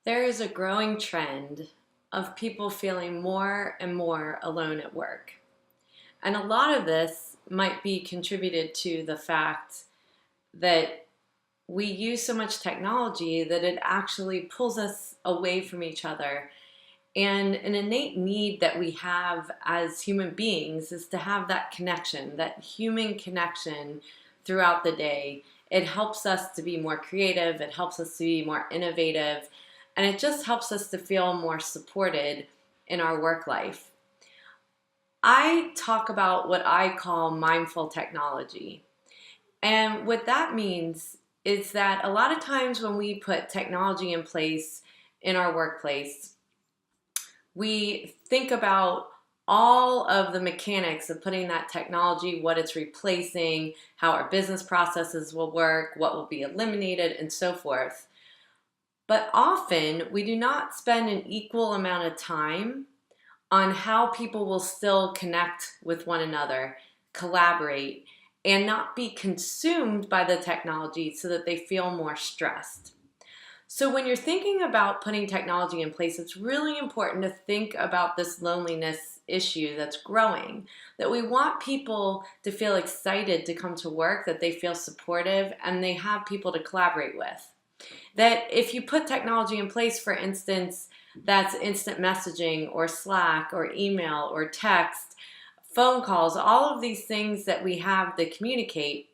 There is a growing trend of people feeling more and more alone at work. And a lot of this might be contributed to the fact that we use so much technology that it actually pulls us away from each other. And an innate need that we have as human beings is to have that connection, that human connection throughout the day. It helps us to be more creative, it helps us to be more innovative, and it just helps us to feel more supported in our work life. I talk about what I call mindful technology. And what that means is that a lot of times when we put technology in place in our workplace, we think about all of the mechanics of putting that technology, what it's replacing, how our business processes will work, what will be eliminated, and so forth. But often we do not spend an equal amount of time on how people will still connect with one another, collaborate, and not be consumed by the technology so that they feel more stressed. So when you're thinking about putting technology in place, it's really important to think about this loneliness issue that's growing, that we want people to feel excited to come to work, that they feel supportive, and they have people to collaborate with. That if you put technology in place, for instance, that's instant messaging or Slack or email or text, phone calls, all of these things that we have to communicate,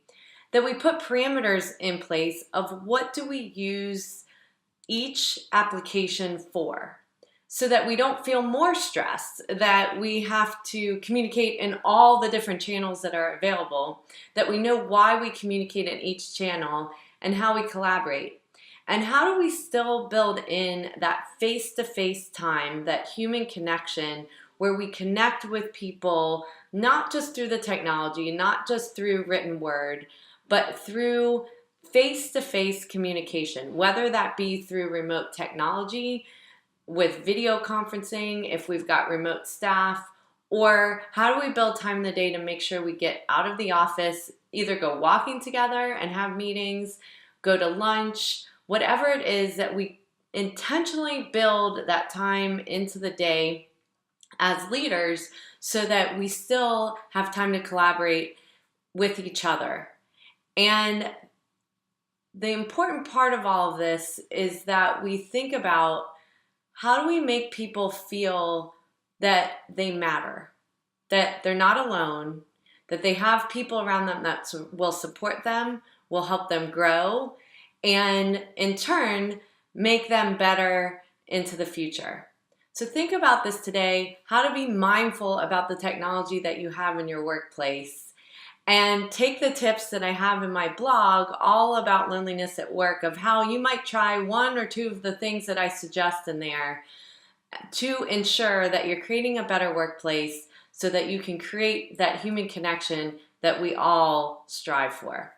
that we put parameters in place of what do we use each application for, so that we don't feel more stressed, that we have to communicate in all the different channels that are available, that we know why we communicate in each channel and how we collaborate. And how do we still build in that face-to-face time, that human connection, where we connect with people, not just through the technology, not just through written word, but through face-to-face communication, whether that be through remote technology, with video conferencing, if we've got remote staff, or how do we build time in the day to make sure we get out of the office, either go walking together and have meetings, go to lunch, whatever it is, that we intentionally build that time into the day as leaders so that we still have time to collaborate with each other. And the important part of all of this is that we think about how do we make people feel that they matter, that they're not alone, that they have people around them that will support them, will help them grow, and in turn, make them better into the future. So think about this today, how to be mindful about the technology that you have in your workplace, and take the tips that I have in my blog all about loneliness at work, of how you might try one or two of the things that I suggest in there to ensure that you're creating a better workplace so that you can create that human connection that we all strive for.